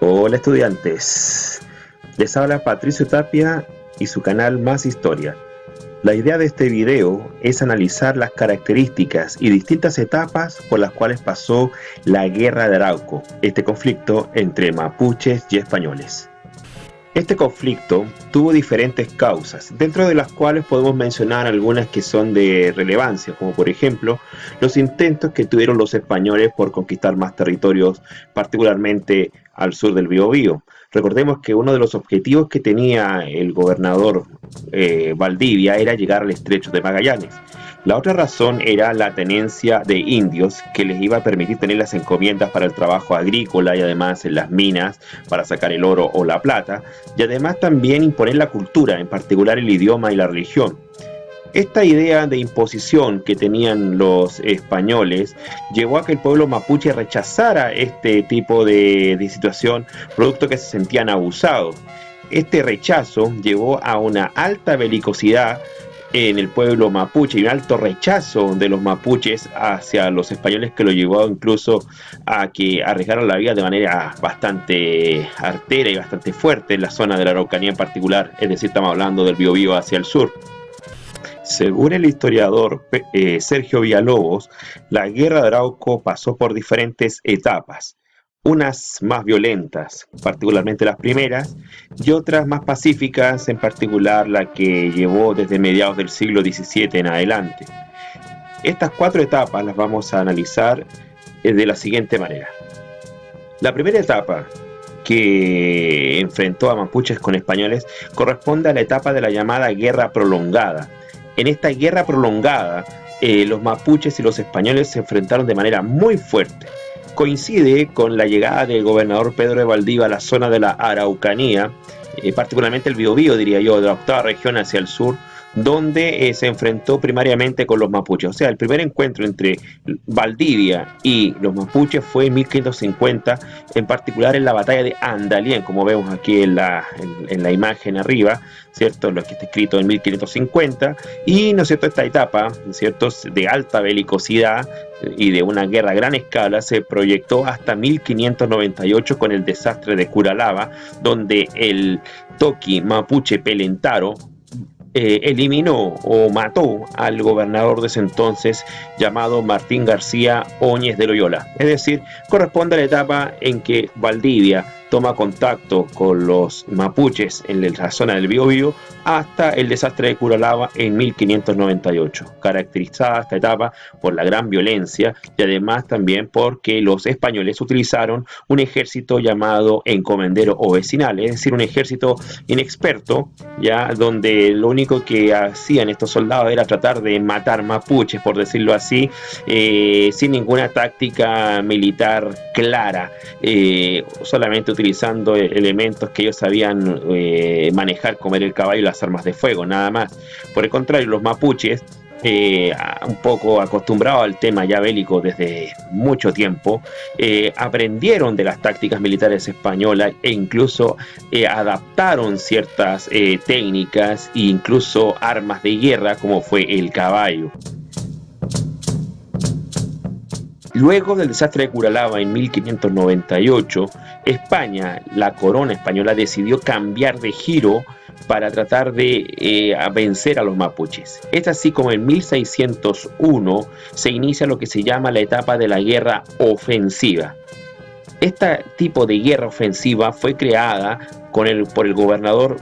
Hola estudiantes, les habla Patricio Tapia y su canal Más Historia. La idea de este video es analizar las características y distintas etapas por las cuales pasó la Guerra de Arauco, este conflicto entre mapuches y españoles. Este conflicto tuvo diferentes causas, dentro de las cuales podemos mencionar algunas que son de relevancia, como por ejemplo los intentos que tuvieron los españoles por conquistar más territorios, particularmente al sur del Biobío. Recordemos que uno de los objetivos que tenía el gobernador Valdivia era llegar al estrecho de Magallanes. La otra razón era la tenencia de indios que les iba a permitir tener las encomiendas para el trabajo agrícola y además en las minas para sacar el oro o la plata, y además también imponer la cultura, en particular el idioma y la religión. Esta idea de imposición que tenían los españoles llevó a que el pueblo mapuche rechazara este tipo de situación, producto que se sentían abusados. Este rechazo llevó a una alta belicosidad en el pueblo mapuche y un alto rechazo de los mapuches hacia los españoles, que lo llevó incluso a que arriesgaran la vida de manera bastante artera y bastante fuerte en la zona de la Araucanía en particular, es decir, estamos hablando del Biobío hacia el sur. Según el historiador Sergio Villalobos, la guerra de Arauco pasó por diferentes etapas, unas más violentas, particularmente las primeras, y otras más pacíficas, en particular la que llevó desde mediados del siglo XVII en adelante. Estas cuatro etapas las vamos a analizar de la siguiente manera. La primera etapa, que enfrentó a mapuches con españoles, corresponde a la etapa de la llamada guerra prolongada. En esta guerra prolongada, los mapuches y los españoles se enfrentaron de manera muy fuerte. Coincide con la llegada del gobernador Pedro de Valdivia a la zona de la Araucanía, particularmente el Biobío, diría yo, de la octava región hacia el sur, donde se enfrentó primariamente con los mapuches. O sea, el primer encuentro entre Valdivia y los mapuches fue en 1550, en particular en la batalla de Andalien, como vemos aquí en la imagen arriba, ¿cierto? Lo que está escrito en 1550, y, ¿no es cierto?, esta etapa, ¿no es cierto?, de alta belicosidad y de una guerra a gran escala se proyectó hasta 1598 con el desastre de Curalaba, donde el toqui mapuche Pelentaro eliminó o mató al gobernador de ese entonces llamado Martín García Óñez de Loyola. Es decir, corresponde a la etapa en que Valdivia toma contacto con los mapuches en la zona del Biobío hasta el desastre de Curalaba en 1598, caracterizada esta etapa por la gran violencia y además también porque los españoles utilizaron un ejército llamado encomendero o vecinal, es decir, un ejército inexperto, ya, donde lo único que hacían estos soldados era tratar de matar mapuches, por decirlo así, sin ninguna táctica militar clara, solamente utilizando elementos que ellos sabían manejar, como era el caballo y las armas de fuego, nada más. Por el contrario, los mapuches, un poco acostumbrados al tema ya bélico desde mucho tiempo, aprendieron de las tácticas militares españolas e incluso adaptaron ciertas técnicas e incluso armas de guerra, como fue el caballo. Luego del desastre de Curalaba en 1598, España, la corona española, decidió cambiar de giro para tratar de vencer a los mapuches. Es así como en 1601 se inicia lo que se llama la etapa de la guerra ofensiva. Este tipo de guerra ofensiva fue creada por el gobernador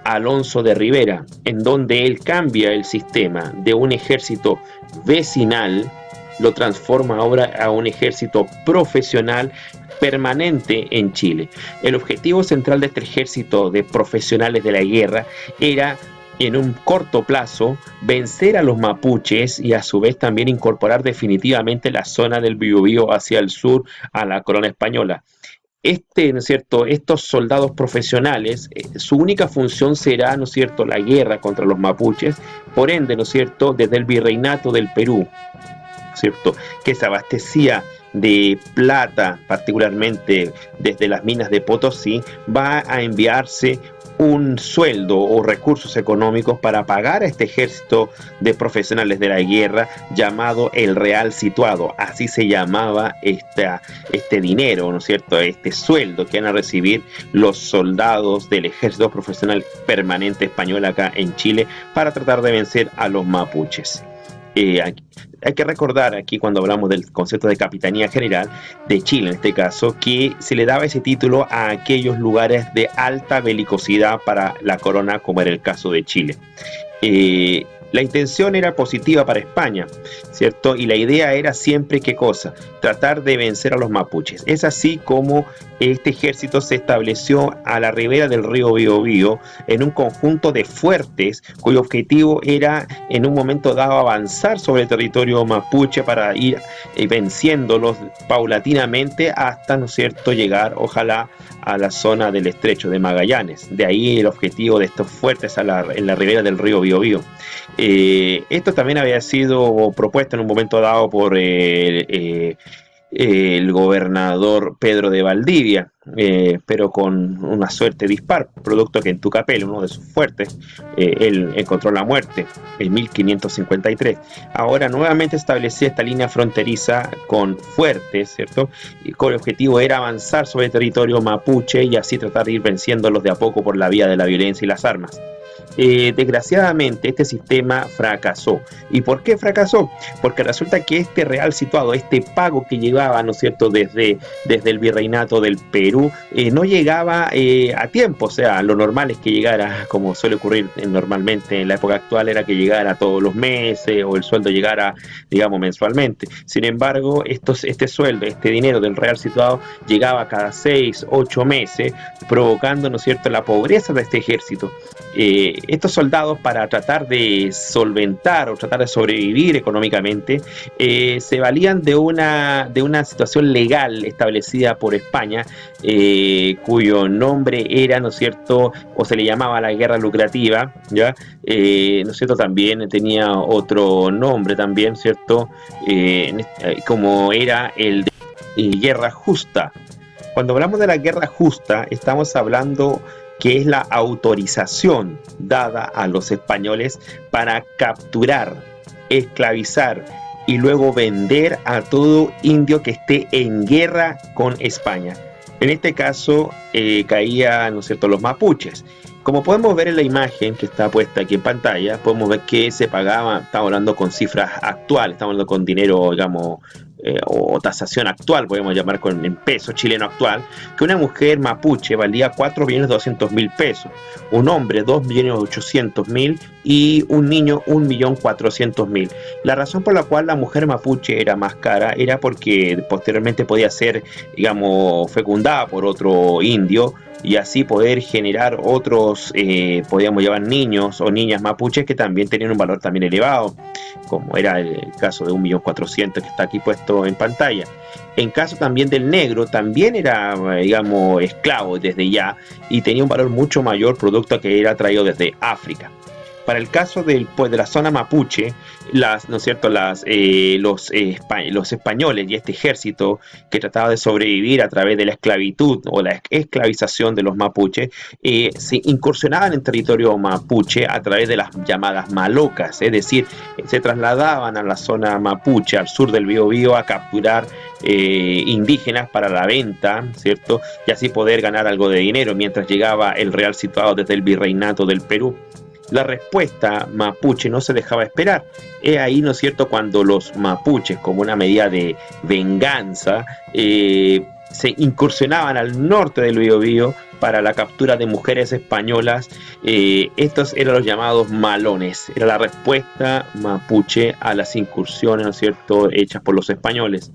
Alonso de Rivera, en donde él cambia el sistema de un ejército vecinal, lo transforma ahora a un ejército profesional permanente en Chile. El objetivo central de este ejército de profesionales de la guerra era, en un corto plazo, vencer a los mapuches y a su vez también incorporar definitivamente la zona del Biobío hacia el sur a la corona española. ¿No es cierto?, estos soldados profesionales, su única función será, ¿no es cierto?, la guerra contra los mapuches. Por ende, ¿no es cierto?, desde el virreinato del Perú, ¿cierto?, que se abastecía de plata, particularmente desde las minas de Potosí, va a enviarse un sueldo o recursos económicos para pagar a este ejército de profesionales de la guerra llamado el Real Situado. Así se llamaba este dinero, ¿no es cierto?, este sueldo que van a recibir los soldados del ejército profesional permanente español acá en Chile para tratar de vencer a los mapuches. Hay que recordar aquí, cuando hablamos del concepto de Capitanía General de Chile, en este caso, que se le daba ese título a aquellos lugares de alta belicosidad para la corona, como era el caso de Chile. La intención era positiva para España, ¿cierto? Y la idea era siempre, ¿qué cosa? Tratar de vencer a los mapuches. Es así como este ejército se estableció a la ribera del río Biobío en un conjunto de fuertes cuyo objetivo era en un momento dado avanzar sobre el territorio mapuche para ir venciéndolos paulatinamente hasta, ¿no es cierto?, llegar, ojalá, a la zona del estrecho de Magallanes. De ahí el objetivo de estos fuertes en la ribera del río Biobío. Esto también había sido propuesto en un momento dado por el gobernador Pedro de Valdivia, pero con una suerte dispar, producto que en Tucapel, uno de sus fuertes, él encontró la muerte en 1553. Ahora nuevamente establecía esta línea fronteriza con fuertes, ¿cierto? Y con el objetivo era avanzar sobre el territorio mapuche y así tratar de ir venciéndolos de a poco por la vía de la violencia y las armas. Desgraciadamente este sistema fracasó. ¿Y por qué fracasó? Porque resulta que este Real Situado, este pago que llegaba, ¿no es cierto?, desde el virreinato del Perú, no llegaba a tiempo. O sea, lo normal es que llegara, como suele ocurrir normalmente en la época actual, era que llegara todos los meses o el sueldo llegara, digamos, mensualmente. Sin embargo, este sueldo, este dinero del Real Situado llegaba cada 6, 8 meses, provocando, ¿no es cierto?, la pobreza de este ejército. Estos soldados, para tratar de solventar o tratar de sobrevivir económicamente, se valían de una situación legal establecida por España, cuyo nombre era, ¿no es cierto?, o se le llamaba la guerra lucrativa, ¿ya? ¿No es cierto? También tenía otro nombre también, ¿cierto?, como era el de guerra justa. Cuando hablamos de la guerra justa, estamos hablando que es la autorización dada a los españoles para capturar, esclavizar y luego vender a todo indio que esté en guerra con España. En este caso caían, ¿no es cierto?, los mapuches. Como podemos ver en la imagen que está puesta aquí en pantalla, podemos ver que se pagaba, estamos hablando con cifras actuales, estamos hablando con dinero, digamos, o tasación actual, podemos llamar en peso chileno actual, que una mujer mapuche valía 4.200.000 pesos, un hombre 2.800.000 y un niño 1.400.000. La razón por la cual la mujer mapuche era más cara era porque posteriormente podía ser, digamos, fecundada por otro indio y así poder generar otros, podríamos llamar niños o niñas mapuches que también tenían un valor también elevado, como era el caso de 1.400.000 que está aquí puesto en pantalla. En caso también del negro, también era, digamos, esclavo desde ya y tenía un valor mucho mayor, producto que era traído desde África. Para el caso de la zona mapuche, ¿no es cierto?, los españoles y este ejército que trataba de sobrevivir a través de la esclavitud o la esclavización de los mapuches, se incursionaban en territorio mapuche a través de las llamadas malocas, es decir, se trasladaban a la zona mapuche, al sur del Biobío, a capturar indígenas para la venta, ¿cierto?, y así poder ganar algo de dinero mientras llegaba el Real Situado desde el virreinato del Perú. La respuesta mapuche no se dejaba esperar. Es ahí, ¿no es cierto?, cuando los mapuches, como una medida de venganza, se incursionaban al norte del Biobío para la captura de mujeres españolas. Estos eran los llamados malones. Era la respuesta mapuche a las incursiones, ¿no es cierto?, hechas por los españoles.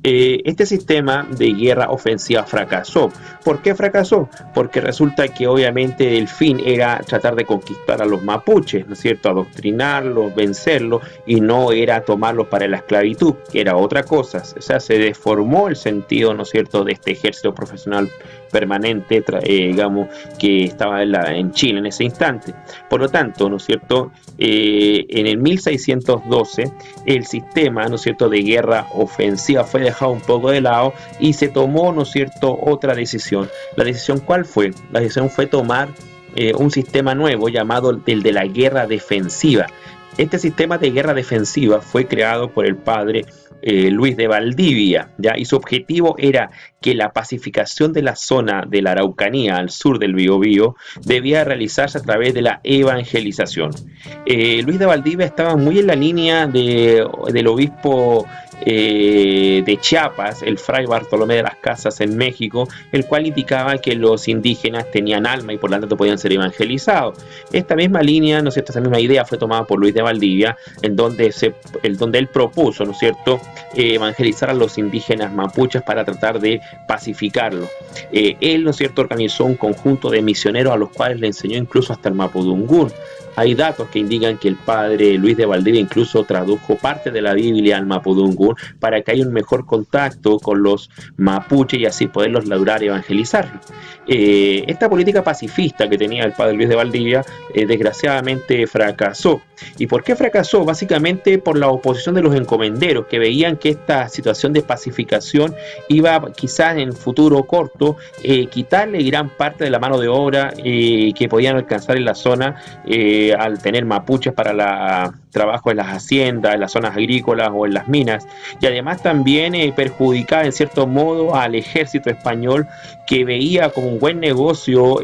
Este sistema de guerra ofensiva fracasó. ¿Por qué fracasó? Porque resulta que obviamente el fin era tratar de conquistar a los mapuches, ¿no es cierto?, adoctrinarlos, vencerlos, y no era tomarlos para la esclavitud, que era otra cosa. O sea, se deformó el sentido, ¿no es cierto?, de este ejército profesional permanente, digamos, que estaba en Chile en ese instante. Por lo tanto, ¿no es cierto?, en el 1612 el sistema, ¿no es cierto?, de guerra ofensiva fue dejado un poco de lado y se tomó, ¿no es cierto?, otra decisión. ¿La decisión cuál fue? La decisión fue tomar un sistema nuevo llamado el de la guerra defensiva. Este sistema de guerra defensiva fue creado por el padre Luis de Valdivia, ¿ya? Y su objetivo era que la pacificación de la zona de la Araucanía al sur del Biobío debía realizarse a través de la evangelización. Luis de Valdivia estaba muy en la línea del obispo de Chiapas, el fray Bartolomé de las Casas en México, el cual indicaba que los indígenas tenían alma y por lo tanto podían ser evangelizados. Esta misma línea, ¿no es cierto?, esta misma idea fue tomada por Luis de Valdivia, en donde él propuso, ¿no es cierto?, evangelizar a los indígenas mapuches para tratar de pacificarlos. Él, ¿no es cierto?, organizó un conjunto de misioneros a los cuales le enseñó incluso hasta el mapudungún. Hay datos que indican que el padre Luis de Valdivia incluso tradujo parte de la Biblia al mapudungún para que haya un mejor contacto con los mapuches y así poderlos lograr evangelizar. Esta política pacifista que tenía el padre Luis de Valdivia desgraciadamente fracasó. ¿Y por qué fracasó? Básicamente por la oposición de los encomenderos, que veían que esta situación de pacificación iba quizás en el futuro corto quitarle gran parte de la mano de obra que podían alcanzar en la zona al tener mapuches para el trabajo en las haciendas, en las zonas agrícolas o en las minas, y además también perjudicaba en cierto modo al ejército español, que veía como un buen negocio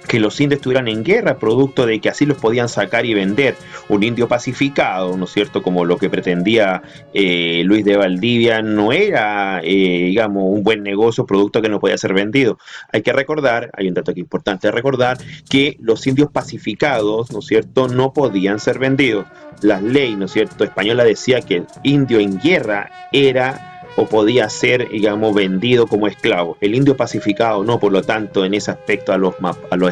que los indios estuvieran en guerra, producto de que así los podían sacar y vender. Un indio pacificado, ¿no es cierto?, como lo que pretendía Luis de Valdivia, no era, digamos, un buen negocio, producto que no podía ser vendido. Hay que recordar, hay un dato que es importante recordar, que los indios pacificados, ¿no es cierto?, no podían ser vendidos. La ley, ¿no es cierto?, española decía que el indio en guerra era o podía ser, digamos, vendido como esclavo. El indio pacificado no, por lo tanto, en ese aspecto a los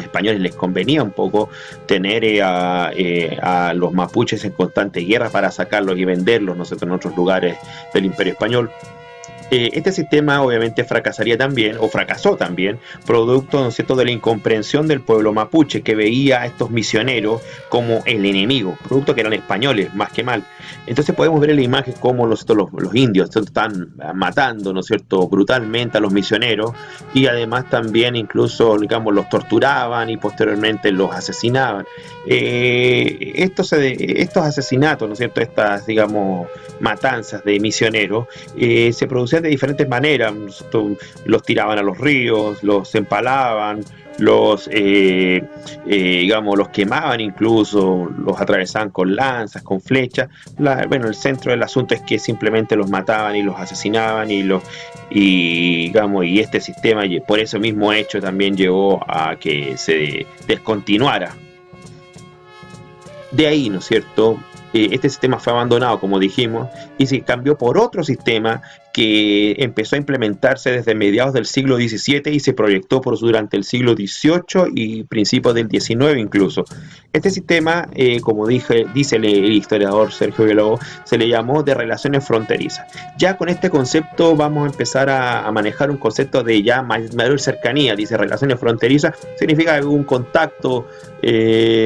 españoles les convenía un poco tener a los mapuches en constante guerra para sacarlos y venderlos, ¿no sé, en otros lugares del Imperio Español. Este sistema obviamente fracasaría también, o fracasó también, producto, ¿no es cierto?, de la incomprensión del pueblo mapuche, que veía a estos misioneros como el enemigo, producto que eran españoles, más que mal. Entonces podemos ver en la imagen cómo los indios están matando, ¿no es cierto?, brutalmente a los misioneros, y además también incluso, digamos, los torturaban y posteriormente los asesinaban. Estos asesinatos, ¿no es cierto?, estas, digamos, matanzas de misioneros, se producían de diferentes maneras. Los tiraban a los ríos, los empalaban, digamos, los quemaban, incluso los atravesaban con lanzas, con flechas. Bueno, el centro del asunto es que simplemente los mataban y los asesinaban digamos, y este sistema, y por ese mismo hecho, también llevó a que se descontinuara. De ahí, ¿no es cierto?, este sistema fue abandonado, como dijimos, y se cambió por otro sistema que empezó a implementarse desde mediados del siglo XVII y se proyectó durante el siglo XVIII y principios del XIX incluso. Este sistema, como dice el historiador Sergio Villalobos, se le llamó de relaciones fronterizas. Ya con este concepto vamos a empezar a manejar un concepto de ya mayor cercanía. Dice relaciones fronterizas, significa un contacto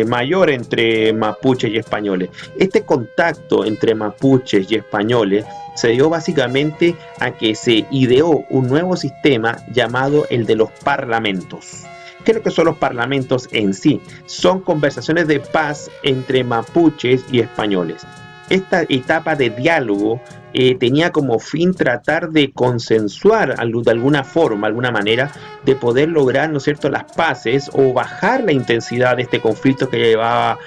mayor entre mapuches y españoles. Este contacto entre mapuches y españoles se dio básicamente a que se ideó un nuevo sistema llamado el de los parlamentos. ¿Qué es lo que son los parlamentos en sí? Son conversaciones de paz entre mapuches y españoles. Esta etapa de diálogo tenía como fin tratar de consensuar de alguna forma, alguna manera, de poder lograr, ¿no es cierto?, las paces o bajar la intensidad de este conflicto que llevaba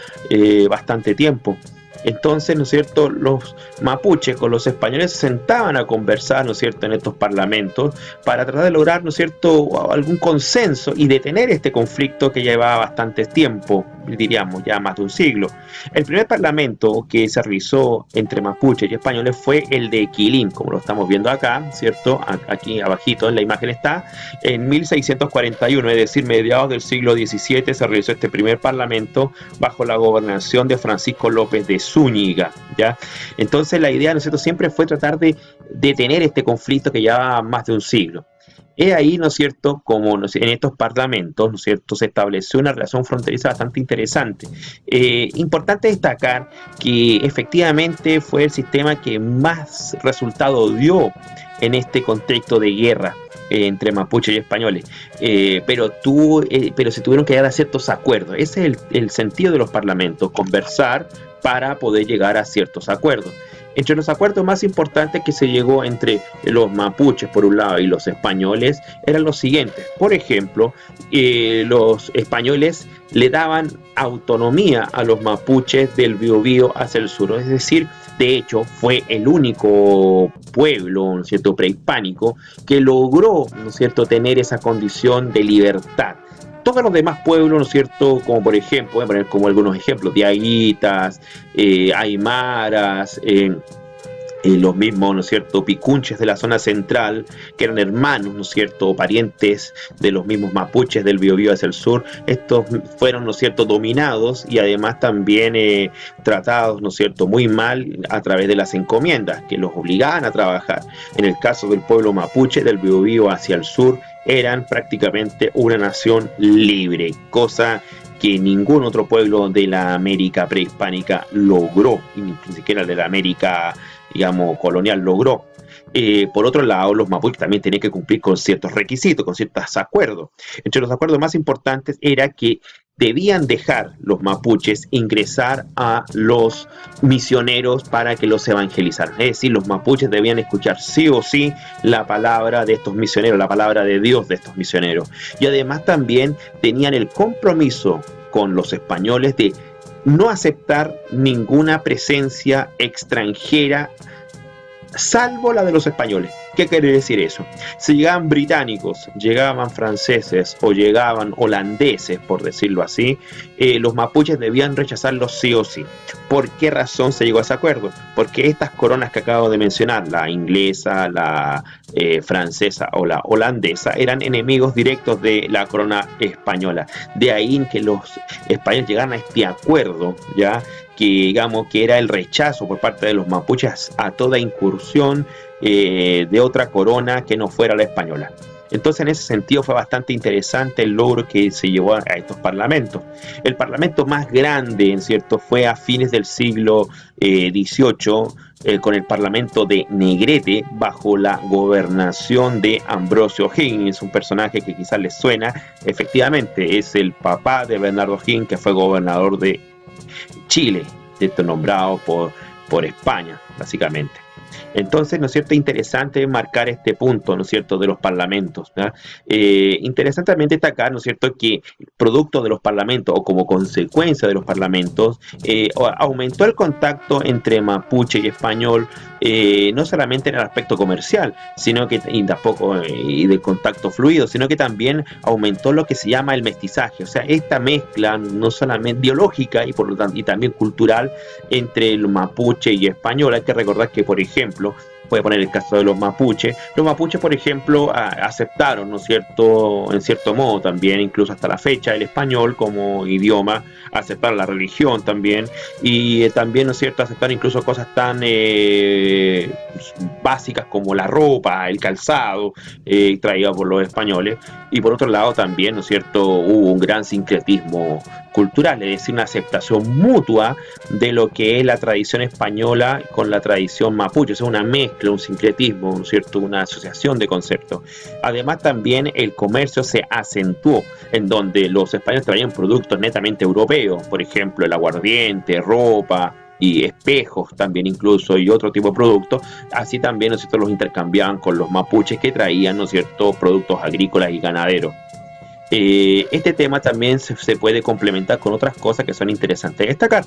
bastante tiempo. Entonces, ¿no es cierto?, los mapuches con los españoles se sentaban a conversar, ¿no es cierto?, en estos parlamentos para tratar de lograr, ¿no es cierto?, algún consenso y detener este conflicto que llevaba bastante tiempo, diríamos ya más de un siglo. El primer parlamento que se realizó entre mapuches y españoles fue el de Quilín, como lo estamos viendo acá, ¿cierto?, aquí abajito en la imagen está, en 1641, es decir, mediados del siglo XVII se realizó este primer parlamento bajo la gobernación de Francisco López de Zúñiga, ¿ya? Entonces la idea, ¿no es cierto?, siempre fue tratar de detener este conflicto que llevaba más de un siglo. Es ahí, ¿no es cierto?, como en estos parlamentos, ¿no es cierto?, se estableció una relación fronteriza bastante interesante. Importante destacar que efectivamente fue el sistema que más resultado dio en este contexto de guerra. entre mapuches y españoles, pero se tuvieron que llegar a ciertos acuerdos. Ese es el sentido de los parlamentos, conversar para poder llegar a ciertos acuerdos. Entre los acuerdos más importantes que se llegó entre los mapuches por un lado y los españoles eran los siguientes. Por ejemplo, los españoles le daban autonomía a los mapuches del Biobío hacia el sur, es decir, de hecho fue el único pueblo, ¿no es cierto?, prehispánico que logró, ¿no es cierto?, tener esa condición de libertad. Todos los demás pueblos, ¿no es cierto?, como por ejemplo, voy a poner como algunos ejemplos, diaguitas, aymaras, los mismos, ¿no es cierto?, picunches de la zona central, que eran hermanos, ¿no es cierto?, parientes de los mismos mapuches del Biobío hacia el sur. Estos fueron, ¿no es cierto?, dominados y además también tratados, ¿no es cierto?, muy mal a través de las encomiendas, que los obligaban a trabajar. En el caso del pueblo mapuche del Biobío hacia el sur, eran prácticamente una nación libre, cosa que ningún otro pueblo de la América prehispánica logró, y ni siquiera de la América, digamos, colonial logró. Por otro lado, los mapuches también tenían que cumplir con ciertos requisitos, con ciertos acuerdos. Entre los acuerdos más importantes era que debían dejar los mapuches ingresar a los misioneros para que los evangelizaran. Es decir, los mapuches debían escuchar sí o sí la palabra de estos misioneros, la palabra de Dios de estos misioneros. Y además también tenían el compromiso con los españoles de no aceptar ninguna presencia extranjera salvo la de los españoles. ¿Qué quiere decir eso? Si llegaban británicos, llegaban franceses o llegaban holandeses, por decirlo así, los mapuches debían rechazarlos sí o sí. ¿Por qué razón se llegó a ese acuerdo? Porque estas coronas que acabo de mencionar, la inglesa, la francesa o la holandesa, eran enemigos directos de la corona española. De ahí que los españoles llegaran a este acuerdo, ¿ya?, que digamos que era el rechazo por parte de los mapuches a toda incursión de otra corona que no fuera la española. Entonces, en ese sentido fue bastante interesante el logro que se llevó a estos parlamentos. El parlamento más grande, ¿en cierto?, fue a fines del siglo XVIII, con el parlamento de Negrete, bajo la gobernación de Ambrosio O'Higgins, un personaje que quizás les suena. Efectivamente, es el papá de Bernardo O'Higgins, que fue gobernador de Chile, nombrado por España, básicamente. Entonces, ¿no es cierto?, interesante marcar este punto, ¿no es cierto?, de los parlamentos, ¿no? Interesante también destacar, ¿no es cierto?, que producto de los parlamentos o como consecuencia de los parlamentos, aumentó el contacto entre mapuche y español, no solamente en el aspecto comercial, sino que, y tampoco y del contacto fluido, sino que también aumentó lo que se llama el mestizaje, o sea, esta mezcla no solamente biológica y por lo tanto y también cultural entre el mapuche y español. Hay que recordar que, por ejemplo, voy a poner el caso de los mapuches, por ejemplo, aceptaron, ¿no es cierto?, en cierto modo también, incluso hasta la fecha, el español como idioma, aceptaron la religión también, y también, ¿no es cierto?, aceptaron incluso cosas tan básicas como la ropa, el calzado, traído por los españoles. Y por otro lado también, ¿no es cierto?, hubo un gran sincretismo cultural, es decir, una aceptación mutua de lo que es la tradición española con la tradición mapuche, o sea, una mezcla, un sincretismo, ¿no es cierto?, una asociación de conceptos. Además también el comercio se acentuó, en donde los españoles traían productos netamente europeos, por ejemplo, el aguardiente, ropa y espejos también incluso, y otro tipo de productos. Así también, ¿no es cierto?, los intercambiaban con los mapuches que traían, ¿no es cierto?, productos agrícolas y ganaderos. Este tema también se puede complementar con otras cosas que son interesantes de destacar.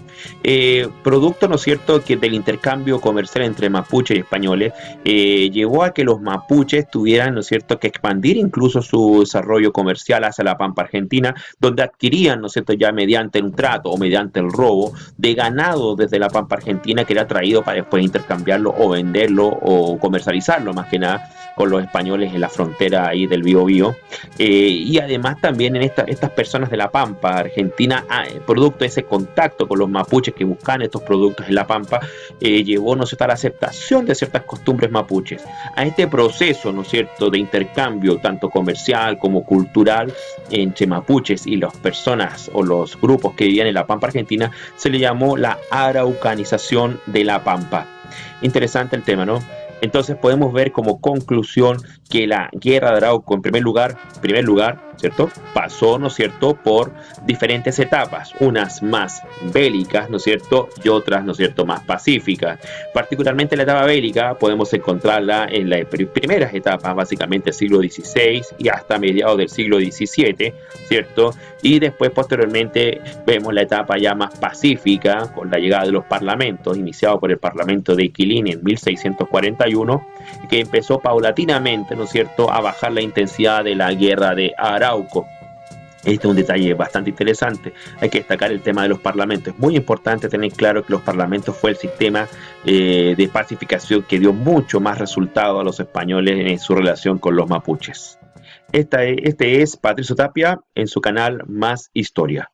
Producto, ¿no es cierto?, que del intercambio comercial entre mapuches y españoles llevó a que los mapuches tuvieran, ¿no es cierto?, que expandir incluso su desarrollo comercial hacia la Pampa Argentina, donde adquirían, ¿no es cierto?, ya mediante un trato o mediante el robo de ganado desde la Pampa Argentina que era traído para después intercambiarlo o venderlo o comercializarlo, más que nada con los españoles en la frontera ahí del Biobío. Y además también en estas personas de la Pampa Argentina, producto de ese contacto con los mapuches que buscan estos productos en la Pampa, llevó, ¿no es cierto?, a la aceptación de ciertas costumbres mapuches. A este proceso, ¿no es cierto?, de intercambio tanto comercial como cultural entre mapuches y las personas o los grupos que vivían en la Pampa Argentina se le llamó la araucanización de la Pampa. Interesante el tema, ¿no? Entonces podemos ver como conclusión que la guerra de Arauco, en primer lugar, ¿cierto? Pasó, ¿no es cierto?, por diferentes etapas, unas más bélicas, ¿no es cierto?, y otras, ¿no es cierto?, más pacíficas. Particularmente la etapa bélica podemos encontrarla en las primeras etapas, básicamente siglo XVI y hasta mediados del siglo XVII, ¿cierto? Y después, posteriormente, vemos la etapa ya más pacífica, con la llegada de los parlamentos, iniciado por el Parlamento de Quilín en 1641, que empezó paulatinamente, ¿no es cierto?, a bajar la intensidad de la guerra de Arauco. Este es un detalle bastante interesante. Hay que destacar el tema de los parlamentos. Es muy importante tener claro que los parlamentos fue el sistema de pacificación que dio mucho más resultado a los españoles en su relación con los mapuches. Este es Patricio Tapia en su canal Más Historia.